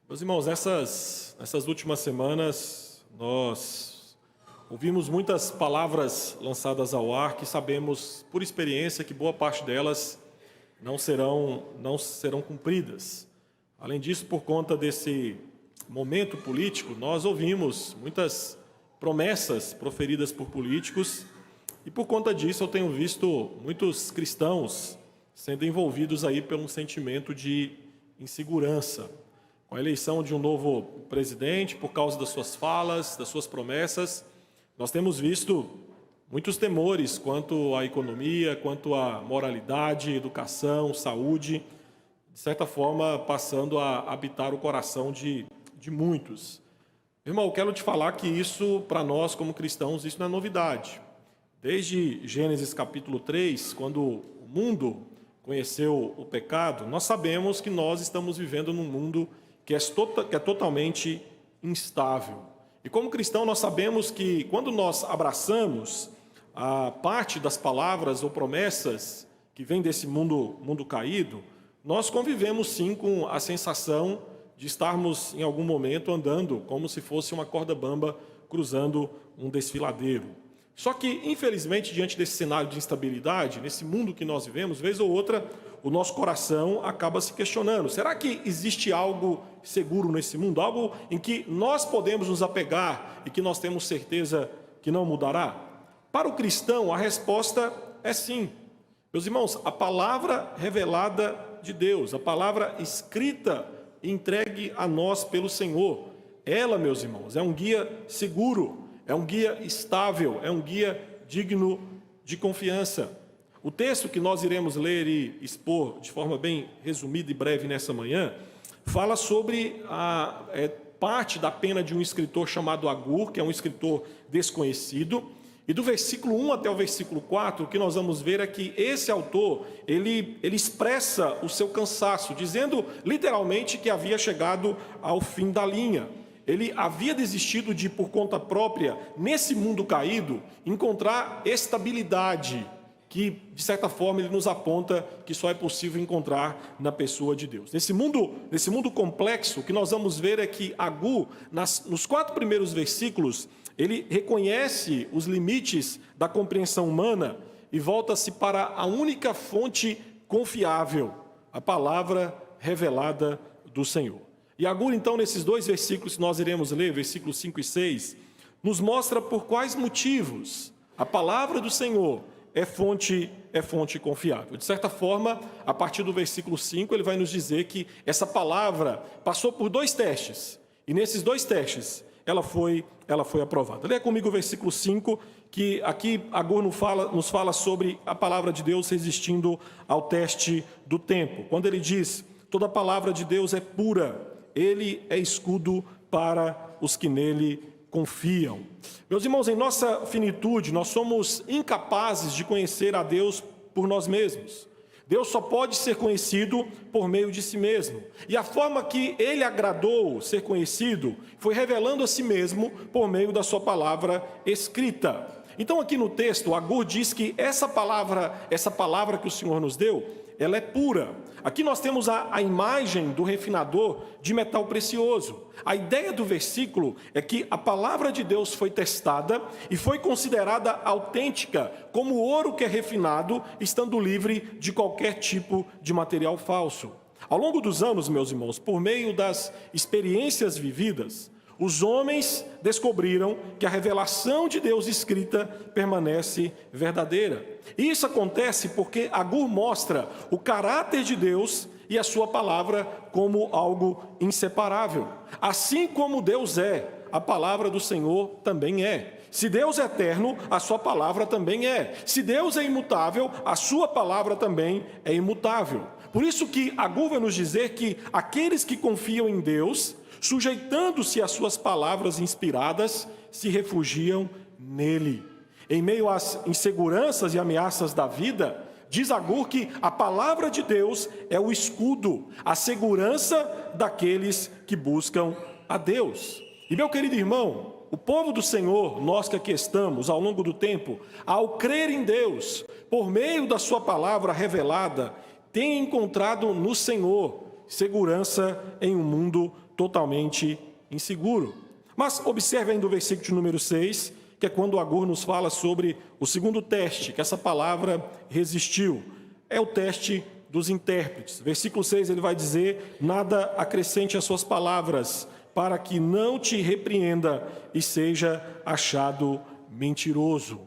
Meus irmãos, nessas últimas semanas, nós ouvimos muitas palavras lançadas ao ar que sabemos, por experiência, que boa parte delas não serão cumpridas. Além disso, por conta desse momento político, nós ouvimos muitas promessas proferidas por políticos e, por conta disso, eu tenho visto muitos cristãos sendo envolvidos aí por um sentimento de insegurança. Com a eleição de um novo presidente, por causa das suas falas, das suas promessas, nós temos visto muitos temores quanto à economia, quanto à moralidade, educação, saúde, de certa forma passando a habitar o coração de muitos. Irmão, eu quero te falar que isso, para nós como cristãos, isso não é novidade. Desde Gênesis capítulo 3, quando o mundo conheceu o pecado, nós sabemos que nós estamos vivendo num mundo que é totalmente instável. E como cristão nós sabemos que quando nós abraçamos a parte das palavras ou promessas que vem desse mundo caído, nós convivemos sim com a sensação de estarmos em algum momento andando como se fosse uma corda bamba cruzando um desfiladeiro. Só que, infelizmente, diante desse cenário de instabilidade, nesse mundo que nós vivemos, vez ou outra, o nosso coração acaba se questionando. Será que existe algo seguro nesse mundo? Algo em que nós podemos nos apegar e que nós temos certeza que não mudará? Para o cristão, a resposta é sim. Meus irmãos, a palavra revelada de Deus, a palavra escrita e entregue a nós pelo Senhor, ela, meus irmãos, é um guia seguro, é um guia estável, é um guia digno de confiança. O texto que nós iremos ler e expor de forma bem resumida e breve nessa manhã, fala sobre a parte da pena de um escritor chamado Agur, que é um escritor desconhecido. E do versículo 1 até o versículo 4, o que nós vamos ver é que esse autor, ele expressa o seu cansaço, dizendo literalmente que havia chegado ao fim da linha. Ele havia desistido de, por conta própria, nesse mundo caído, encontrar estabilidade, que, de certa forma, ele nos aponta que só é possível encontrar na pessoa de Deus. Nesse mundo complexo, o que nós vamos ver é que Agur, nos 4 primeiros versículos, ele reconhece os limites da compreensão humana e volta-se para a única fonte confiável, a palavra revelada do Senhor. E Agur, então, nesses 2 versículos que nós iremos ler, versículos 5 e 6, nos mostra por quais motivos a palavra do Senhor é fonte confiável. De certa forma, a partir do versículo 5, ele vai nos dizer que essa palavra passou por 2 testes, e nesses 2 testes ela foi aprovada. Leia comigo o versículo 5, que aqui Agur nos fala sobre a palavra de Deus resistindo ao teste do tempo. Quando ele diz, toda a palavra de Deus é pura, ele é escudo para os que nele confiam. Meus irmãos, em nossa finitude, nós somos incapazes de conhecer a Deus por nós mesmos. Deus só pode ser conhecido por meio de si mesmo. E a forma que ele agradou ser conhecido foi revelando a si mesmo por meio da sua palavra escrita. Então aqui no texto, Agur diz que essa palavra que o Senhor nos deu, ela é pura. Aqui nós temos a imagem do refinador de metal precioso. A ideia do versículo é que a palavra de Deus foi testada e foi considerada autêntica, como o ouro que é refinado, estando livre de qualquer tipo de material falso. Ao longo dos anos, meus irmãos, por meio das experiências vividas, os homens descobriram que a revelação de Deus escrita permanece verdadeira. E isso acontece porque Agur mostra o caráter de Deus e a sua palavra como algo inseparável. Assim como Deus é, a palavra do Senhor também é. Se Deus é eterno, a sua palavra também é. Se Deus é imutável, a sua palavra também é imutável. Por isso que Agur vai nos dizer que aqueles que confiam em Deus, sujeitando-se às suas palavras inspiradas, se refugiam nele. Em meio às inseguranças e ameaças da vida, diz Agur que a palavra de Deus é o escudo, a segurança daqueles que buscam a Deus. E meu querido irmão, o povo do Senhor, nós que aqui estamos ao longo do tempo, ao crer em Deus, por meio da sua palavra revelada, tem encontrado no Senhor segurança em um mundo totalmente inseguro. Mas observe ainda o versículo de número 6, que é quando Agur nos fala sobre o segundo teste, que essa palavra resistiu. É o teste dos intérpretes. Versículo 6, ele vai dizer: nada acrescente às suas palavras, para que não te repreenda e seja achado mentiroso.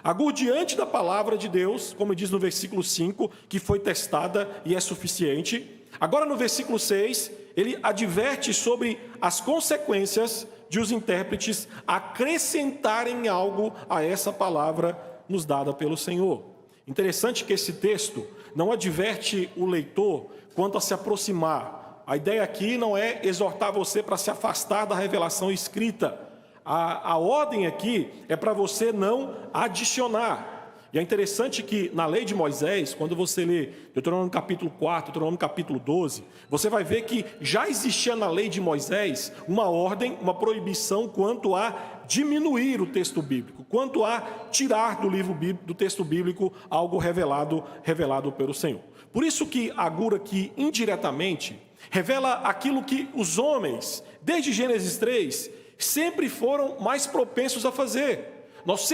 Agur, diante da palavra de Deus, como diz no versículo 5, que foi testada e é suficiente. Agora no versículo 6, ele adverte sobre as consequências de os intérpretes acrescentarem algo a essa palavra nos dada pelo Senhor. Interessante que esse texto não adverte o leitor quanto a se aproximar. A ideia aqui não é exortar você para se afastar da revelação escrita. A ordem aqui é para você não adicionar. E é interessante que na lei de Moisés, quando você lê Deuteronômio capítulo 4, Deuteronômio capítulo 12, você vai ver que já existia na lei de Moisés uma ordem, uma proibição quanto a diminuir o texto bíblico, quanto a tirar do livro bíblico, do texto bíblico, algo revelado pelo Senhor. Por isso que Agur aqui, indiretamente, revela aquilo que os homens, desde Gênesis 3, sempre foram mais propensos a fazer. Nós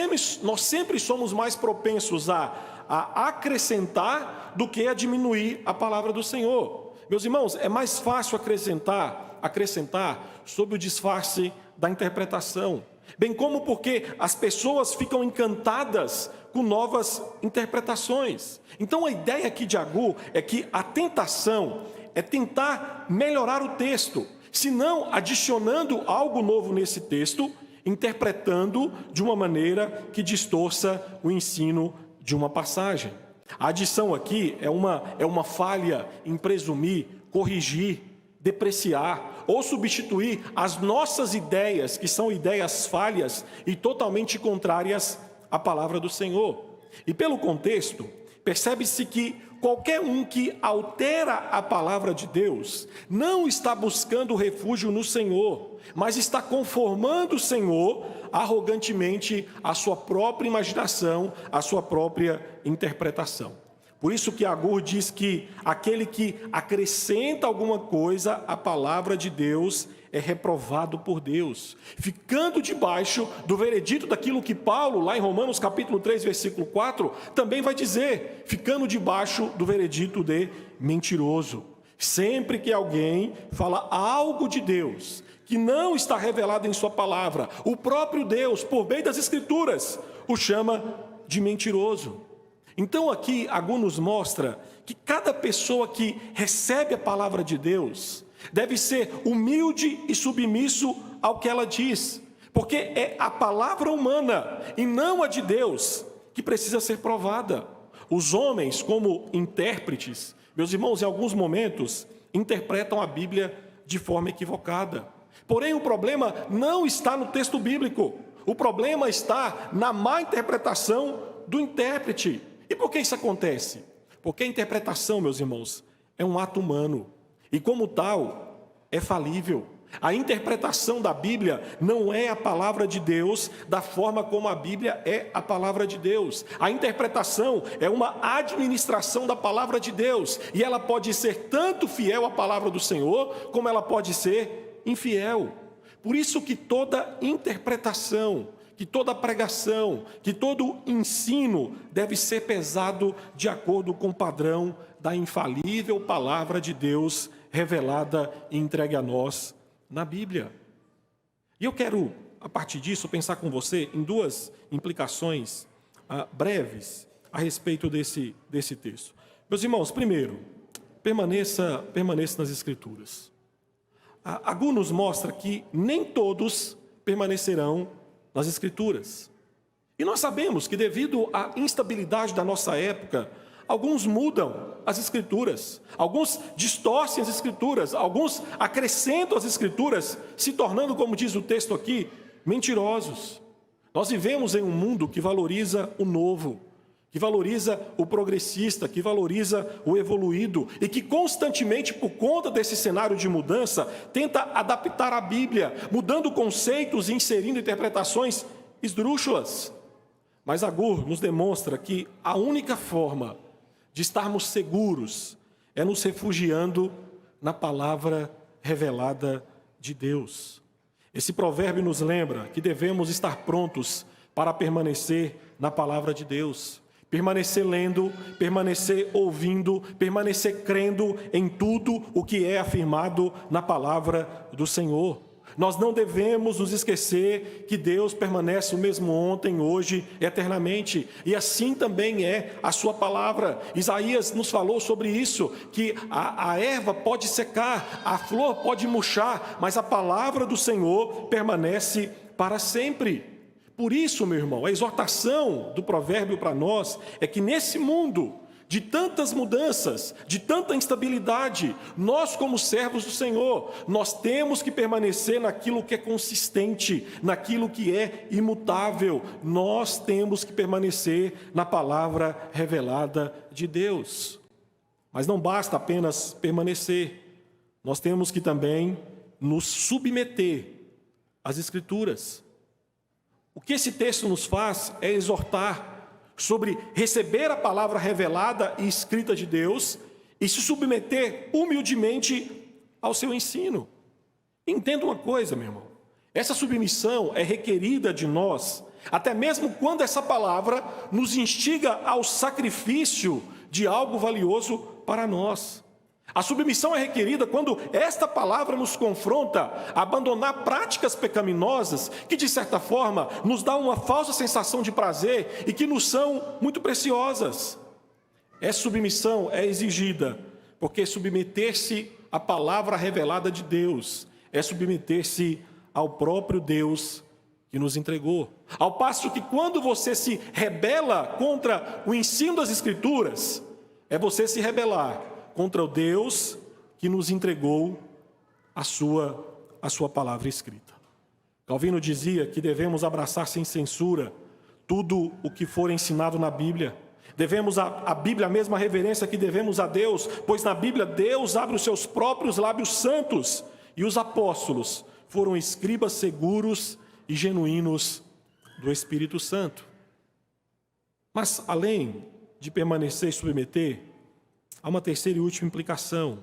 sempre somos mais propensos a acrescentar do que a diminuir a palavra do Senhor. Meus irmãos, é mais fácil acrescentar sob o disfarce da interpretação. Bem como porque as pessoas ficam encantadas com novas interpretações. Então a ideia aqui de Agur é que a tentação é tentar melhorar o texto, se não adicionando algo novo nesse texto, interpretando de uma maneira que distorça o ensino de uma passagem. A adição aqui é uma falha em presumir, corrigir, depreciar ou substituir as nossas ideias, que são ideias falhas e totalmente contrárias à palavra do Senhor. E pelo contexto, percebe-se que qualquer um que altera a palavra de Deus não está buscando refúgio no Senhor, mas está conformando o Senhor arrogantemente à sua própria imaginação, à sua própria interpretação. Por isso que Agur diz que aquele que acrescenta alguma coisa à palavra de Deus é reprovado por Deus, ficando debaixo do veredito daquilo que Paulo, lá em Romanos capítulo 3, versículo 4, também vai dizer, ficando debaixo do veredito de mentiroso. Sempre que alguém fala algo de Deus, que não está revelado em sua palavra, o próprio Deus, por meio das Escrituras, o chama de mentiroso. Então aqui Agur nos mostra que cada pessoa que recebe a palavra de Deus deve ser humilde e submisso ao que ela diz, porque é a palavra humana e não a de Deus que precisa ser provada. Os homens, como intérpretes, meus irmãos, em alguns momentos, interpretam a Bíblia de forma equivocada. Porém, o problema não está no texto bíblico, o problema está na má interpretação do intérprete. E por que isso acontece? Porque a interpretação, meus irmãos, é um ato humano. E como tal, é falível. A interpretação da Bíblia não é a palavra de Deus da forma como a Bíblia é a palavra de Deus. A interpretação é uma administração da palavra de Deus. E ela pode ser tanto fiel à palavra do Senhor, como ela pode ser infiel. Por isso que toda interpretação, que toda pregação, que todo ensino deve ser pesado de acordo com o padrão da infalível palavra de Deus revelada e entregue a nós na Bíblia. E eu quero, a partir disso, pensar com você em duas implicações breves a respeito desse texto. Meus irmãos, primeiro, permaneça nas Escrituras. Agur nos mostra que nem todos permanecerão nas Escrituras. E nós sabemos que devido à instabilidade da nossa época, alguns mudam as Escrituras, alguns distorcem as Escrituras, alguns acrescentam as Escrituras, se tornando, como diz o texto aqui, mentirosos. Nós vivemos em um mundo que valoriza o novo, que valoriza o progressista, que valoriza o evoluído e que constantemente, por conta desse cenário de mudança, tenta adaptar a Bíblia, mudando conceitos e inserindo interpretações esdrúxulas. Mas Agur nos demonstra que a única forma de estarmos seguros é nos refugiando na palavra revelada de Deus. Esse provérbio nos lembra que devemos estar prontos para permanecer na palavra de Deus. Permanecer lendo, permanecer ouvindo, permanecer crendo em tudo o que é afirmado na palavra do Senhor. Nós não devemos nos esquecer que Deus permanece o mesmo ontem, hoje, eternamente. E assim também é a sua palavra. Isaías nos falou sobre isso, que a erva pode secar, a flor pode murchar, mas a palavra do Senhor permanece para sempre. Por isso, meu irmão, a exortação do provérbio para nós é que nesse mundo de tantas mudanças, de tanta instabilidade, nós como servos do Senhor, nós temos que permanecer naquilo que é consistente, naquilo que é imutável. Nós temos que permanecer na palavra revelada de Deus. Mas não basta apenas permanecer, nós temos que também nos submeter às Escrituras. O que esse texto nos faz é exortar sobre receber a palavra revelada e escrita de Deus e se submeter humildemente ao seu ensino. Entenda uma coisa, meu irmão. Essa submissão é requerida de nós, até mesmo quando essa palavra nos instiga ao sacrifício de algo valioso para nós. A submissão é requerida quando esta palavra nos confronta a abandonar práticas pecaminosas que, de certa forma, nos dão uma falsa sensação de prazer e que nos são muito preciosas. Essa submissão é exigida, porque submeter-se à palavra revelada de Deus é submeter-se ao próprio Deus que nos entregou. Ao passo que quando você se rebela contra o ensino das Escrituras, é você se rebelar contra o Deus que nos entregou a sua palavra escrita. Calvino dizia que devemos abraçar sem censura tudo o que for ensinado na Bíblia. Devemos a Bíblia a mesma reverência que devemos a Deus, pois na Bíblia Deus abre os seus próprios lábios santos e os apóstolos foram escribas seguros e genuínos do Espírito Santo. Mas além de permanecer e submeter, há uma terceira e última implicação.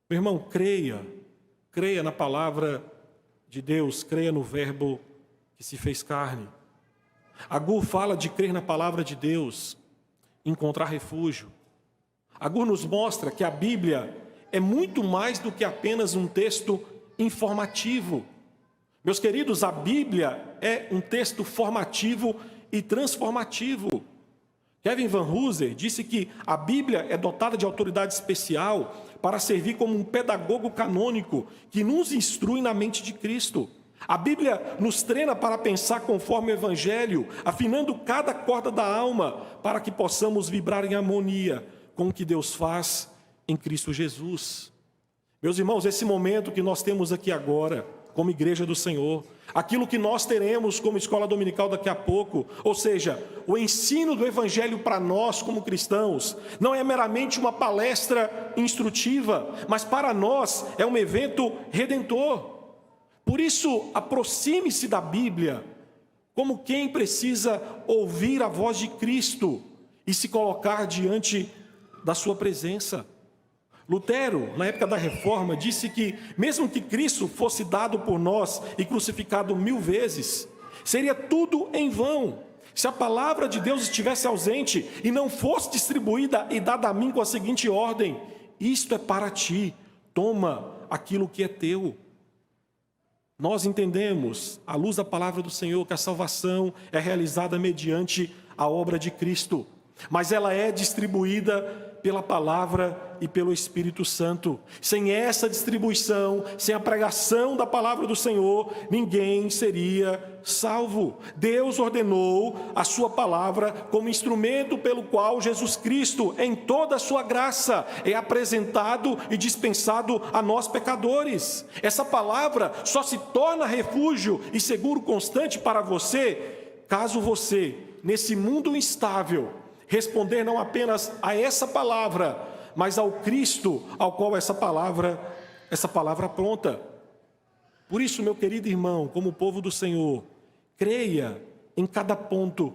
Meu irmão, creia na palavra de Deus, creia no verbo que se fez carne. Agur fala de crer na palavra de Deus, encontrar refúgio. Agur nos mostra que a Bíblia é muito mais do que apenas um texto informativo. Meus queridos, a Bíblia é um texto formativo e transformativo. Kevin Van Hooser disse que a Bíblia é dotada de autoridade especial para servir como um pedagogo canônico que nos instrui na mente de Cristo. A Bíblia nos treina para pensar conforme o Evangelho, afinando cada corda da alma para que possamos vibrar em harmonia com o que Deus faz em Cristo Jesus. Meus irmãos, esse momento que nós temos aqui agora, como igreja do Senhor, aquilo que nós teremos como escola dominical daqui a pouco, ou seja, o ensino do Evangelho para nós como cristãos, não é meramente uma palestra instrutiva, mas para nós é um evento redentor. Por isso, aproxime-se da Bíblia como quem precisa ouvir a voz de Cristo e se colocar diante da sua presença. Lutero, na época da Reforma, disse que, mesmo que Cristo fosse dado por nós e crucificado 1000 vezes, seria tudo em vão, se a palavra de Deus estivesse ausente e não fosse distribuída e dada a mim com a seguinte ordem: isto é para ti, toma aquilo que é teu. Nós entendemos, à luz da palavra do Senhor, que a salvação é realizada mediante a obra de Cristo, mas ela é distribuída pela palavra e pelo Espírito Santo. Sem essa distribuição, sem a pregação da palavra do Senhor, ninguém seria salvo. Deus ordenou a sua palavra como instrumento pelo qual Jesus Cristo, em toda a sua graça, é apresentado e dispensado a nós pecadores. Essa palavra só se torna refúgio e seguro constante para você, caso você, nesse mundo instável, responder não apenas a essa palavra, mas ao Cristo ao qual essa palavra aponta. Por isso, meu querido irmão, como povo do Senhor, creia em cada ponto,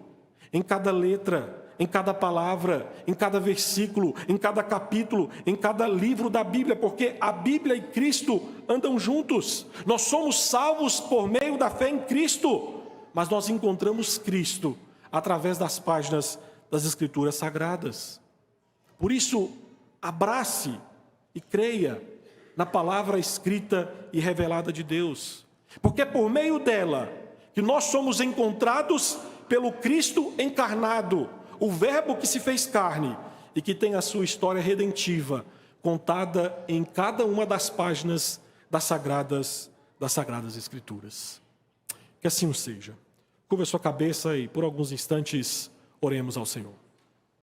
em cada letra, em cada palavra, em cada versículo, em cada capítulo, em cada livro da Bíblia, porque a Bíblia e Cristo andam juntos. Nós somos salvos por meio da fé em Cristo, mas nós encontramos Cristo através das páginas das Escrituras Sagradas. Por isso, abrace e creia na palavra escrita e revelada de Deus, porque é por meio dela que nós somos encontrados pelo Cristo encarnado, o Verbo que se fez carne e que tem a sua história redentiva contada em cada uma das páginas das Sagradas Escrituras. Que assim o seja. Curva a sua cabeça e por alguns instantes oremos ao Senhor.